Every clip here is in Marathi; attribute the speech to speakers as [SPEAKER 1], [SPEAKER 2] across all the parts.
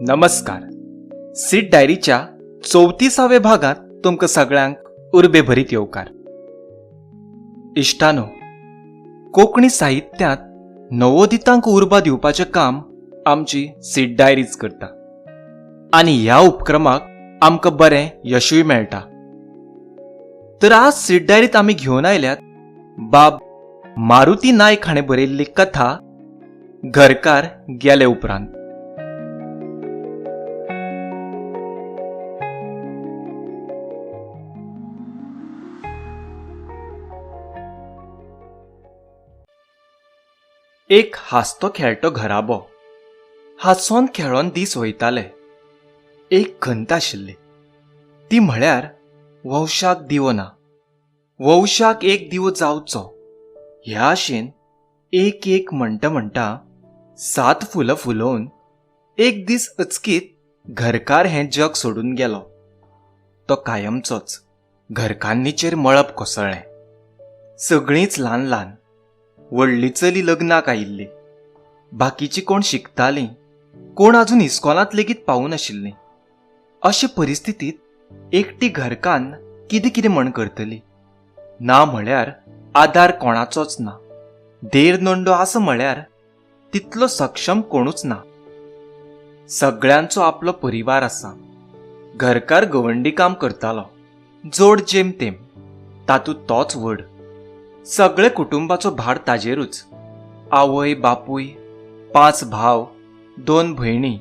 [SPEAKER 1] नमस्कार. सीड डायरीच्या 34व्या भागात तुमकां सगळ्यांक उर्बे भरीत येवकार. इश्टानो, कोंकणी साहित्यांत नवोदितांक उर्बा दिवपाचें काम आमची सीड डायरीच करता आनी ह्या उपक्रमाक आमकां बरें यशूय मेळटा. तर आज सीड डायरीत आमी घेवन आयल्यात बाब मारुती नायक हाणें बरयल्ली कथा घरकार गेले उपरांत. एक हांसतो खेळटो घराबो. हांसोन खेळोन दीस वयताले. एक खंत आशिल्ली, ती म्हळ्यार वंशाक दिवो ना. वंशाक एक दिवो जावचो ह्या आशेन एक एक म्हणटा म्हणटा 7 फुलां फुलोवन एक दीस अचकीत घरकार हें जग सोडून गेलो. तो कायमचोच. घरकान्नीचेर मळब कोसळ्ळें. सगळींच ल्हान ल्हान. व्हडली चली लग्नाक आयिल्ली. बाकीची कोण शिकतालीं, कोण आजून इस्कॉलांत लेगीत पावून आशिल्लीं. अशे परिस्थितींत एकटी घरकान्न कितें कितें म्हण करतली. ना म्हळ्यार आदार कोणाचोच ना. देर नंडो आसा म्हळ्यार तितलो सक्षम कोणूच ना. सगळ्यांचो आपलो परिवार आसा. घरकार गवंडी काम करतालो. जोड जेमतेम. तातूंत तोच व्हड. सगळे कुटुंबाचो भार ताजेरूच. आवय बापूय, 5 भाव, 2 भयणी,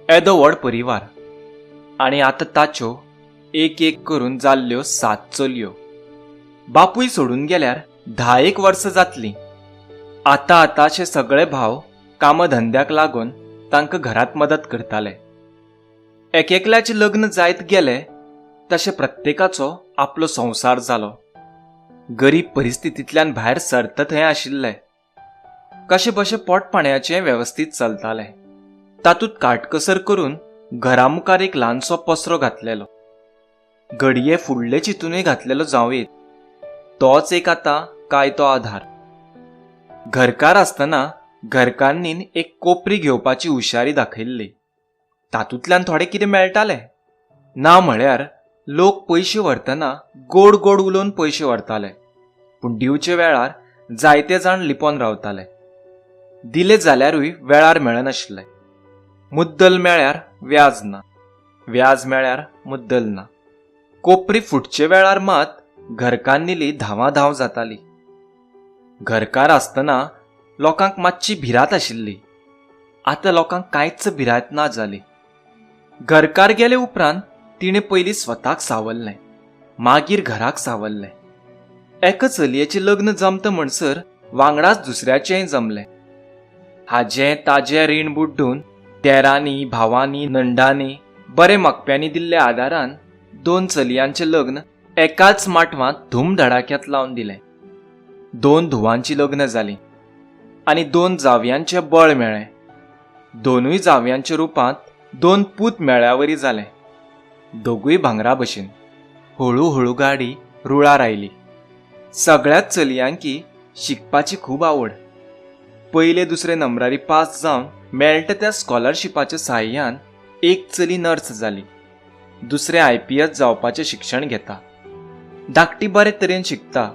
[SPEAKER 1] येदो व्हड परिवार. आनी आतां ताच्यो एक एक करून जाल्ल्यो 7 चलयो. बापूय सोडून गेल्यार 10 वर्सां जातलीं. आतांचे सगळे भाव कामधंद्याक लागून तांकां घरांत मदत करताले. एकेकल्याचें लग्न जायत गेलें तशें प्रत्येकाचो आपलो संवसार जालो. गरीब परिस्थितींतल्यान भायर सरता थंय आशिल्ले. कशे बशे पोटपाणयाचें वेवस्थीत चलतालें. तातूंत काटकसर करून घरा मुखार एक ल्हानसो पसरो घातलेलो. घडये फुडले चिंतूनय घातलेलो जावयेत. तोच एक आतां काय तो आधार. घरकार आसतना घरकान्नीन एक कोपरी घेवपाची हुशारी दाखयल्ली. तातूंतल्यान थोडें कितें मेळटालें. ना म्हळ्यार लोक पयशे व्हरतना गोड गोड उलोवन पयशे व्हरताले, पूण दिवचे वेळार जायते जाण लिपोन रावताले. दिले जाल्यारूय वेळार मेळनाशिल्ले. मुद्दल मेळ्यार व्याज ना, व्याज मेळ्यार मुद्दल ना. कोपरी फुटचे वेळार मात घरकान्निली धांवाधांव जाताली. घरकार आसतना लोकांक मातशी भिरांत आशिल्ली. आतां लोकांक कांयच भिरांत ना जाली. घरकार गेले उपरांत तिणें पयलीं स्वताक सावरलें, मागीर घराक सावरलें. एका चलयेचें लग्न जमता म्हणसर वांगडाच दुसऱ्याचेंय जमलें. हाजें ताजें रीण बुड्डून देरांनी, भावांनी, नंडांनी, बरे मागप्यांनी दिल्ल्या आदारान 2 चलयांचें लग्न एकाच माटवांत धूमधडाक्यांत लावन दिलें. 2 धुवांचीं लग्न जालीं आनी 2 जावयांचें बळ मेळ्ळें. 2 जावयांच्या रुपांत 2 पूत मेळ्यावरी जाले. दोगूय भांगरा भशेन. हळू गाडी रुळार आयली. सगळ्याच चलयांकी शिकपाची खूब आवड. पयले दुसरे नंबरारी पास जावन मेळटा त्या स्कॉलरशिपाच्या साह्यान एक चली नर्स जाली. दुसरें IPS जावपाचें शिक्षण घेता. धाकटी बरे तरेन शिकता.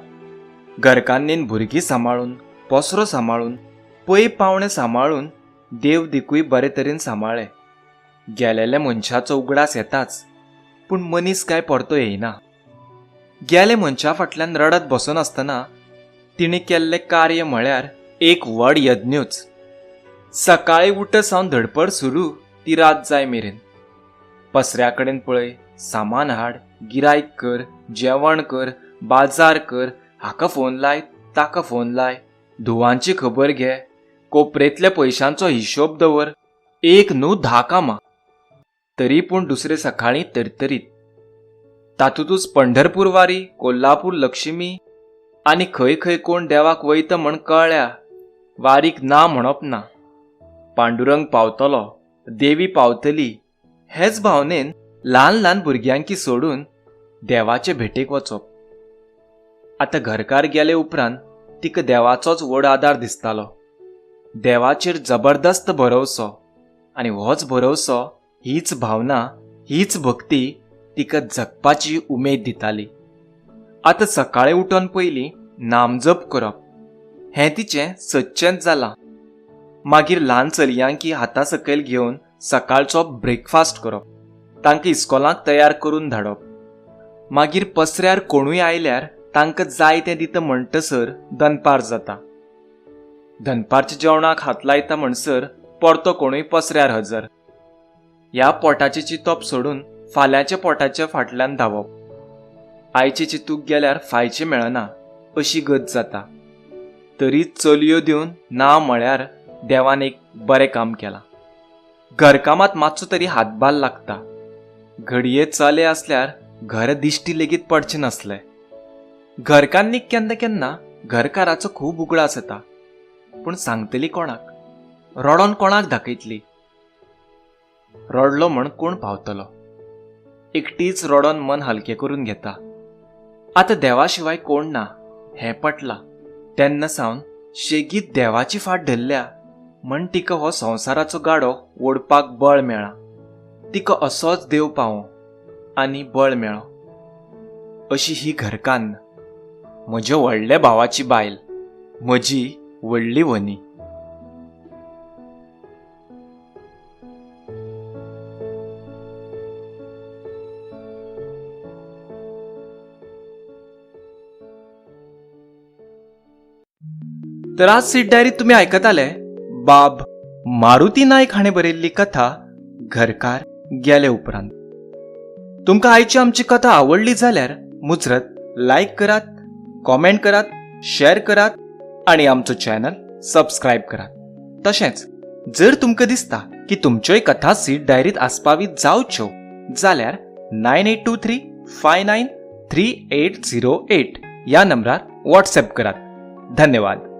[SPEAKER 1] घरकान्नीन भुरगीं सांबाळून, पसरो सांबाळून, पै पावणे सांबाळून देव दिकूय बरे तरेन सांबाळ्ळे. गेलेल्या मनशाचो उगडास येताच, पूण मनीस काय परतो येयना. गेले मनशा फाटल्यान रडत बसून आसतना तिणें केल्लें कार्य म्हळ्यार एक व्हड यज्ञूच. सकाळीं उठसावन धडपड सुरू ती रात जाय मेरेन. पसऱ्या कडेन पळय, सामान हाड, गिरायक कर, जेवण कर, बाजार कर, हाका फोन लाय, ताका फोन लाय, धुवांची खबर घे, कोपरेंतल्या पयशांचो हिशोब दवर. एक न्हू 10 कामां. तरी पूण दुसरे सकाळीं तरतरीत. तातूंतूच पंढरपूर वारी, कोल्हापूर लक्ष्मी आनी खंय खंय कोण देवाक वयता म्हण कळ्ळ्या. वारीक ना म्हणप ना. पांडुरंग पावतलो, देवी पावतली हेच भावनेन ल्हान ल्हान भुरग्यांकी सोडून देवाचे भेटेक वचप. आतां घरकार गेले उपरांत तिका देवाचोच व्हड आदार दिसतालो. देवाचेर जबरदस्त भरवंसो. आनी होच भरवंसो हीच भावना, हीच भक्ती तिका जगपाची उमेद दिताली. आतां सकाळीं उठोन पयलीं नामजप करप हें तिचें सदचेंच जालां. मागीर ल्हान चलयांकी हाता सकयल घेवन सकाळचो ब्रेकफास्ट करप, तांकां इस्कॉलाक तयार करून धाडप. मागीर पसऱ्यार कोणूय आयल्यार तांकां जाय तें दिता म्हणटसर दनपार जाता. दनपारच्या जेवणाक हात लायता म्हणसर परतो कोणूय पसऱ्यार हजर. ह्या पोटाचें चिंतप सोडून फाल्यांच्या पोटाच्या फाटल्यान धांवप. आयचे चिंतूंक गेल्यार फायचें मेळना अशी गत जाता. तरी चलयो दिवन ना म्हळ्यार देवान एक बरें काम केलां. घरकामात मातसो तरी हातभार लागता. घडये चले आसल्यार घर दिश्टी लेगीत पडचें नासलें. घरकान्नीक केन्ना केन्ना घरकाराचो खूब उगडास येता. पूण सांगतली कोणाक? रडोन कोणाक दाखयतली? रडलो म्हण कोण पावतलो? एकटीच रडोन मन हलकें करून घेता. आतां देवा शिवाय कोण ना हें पटलां तेन्ना सावन शेगीत देवाची फाट धरल्या म्हण तिका हो संवसाराचो गाडो ओडपाक बळ मेळ्ळा. तिका असोच देव पावो आनी बळ मेळो. अशी ही घरकान्न, म्हज्या व्हडल्या भावाची बायल, म्हजी व्हडली वनी. तर आज सीट डायरीत तुम्ही आयकताले बाब मारुती नायक हाणें बरयल्ली कथा घरकार गेले उपरांत. तुमकां आयची आमची कथा आवडली जाल्यार मुजरत लायक करात, कॉमेंट करात, शेअर करात आणि आमचो चॅनल सबस्क्रायब करात. तशेंच जर तुमकां दिसता की तुमच्योय कथा सीट डायरीत आसपावीत जावच्यो जाल्यार 9823593808 ह्या नंबरार व्हॉट्सॲप करात. धन्यवाद.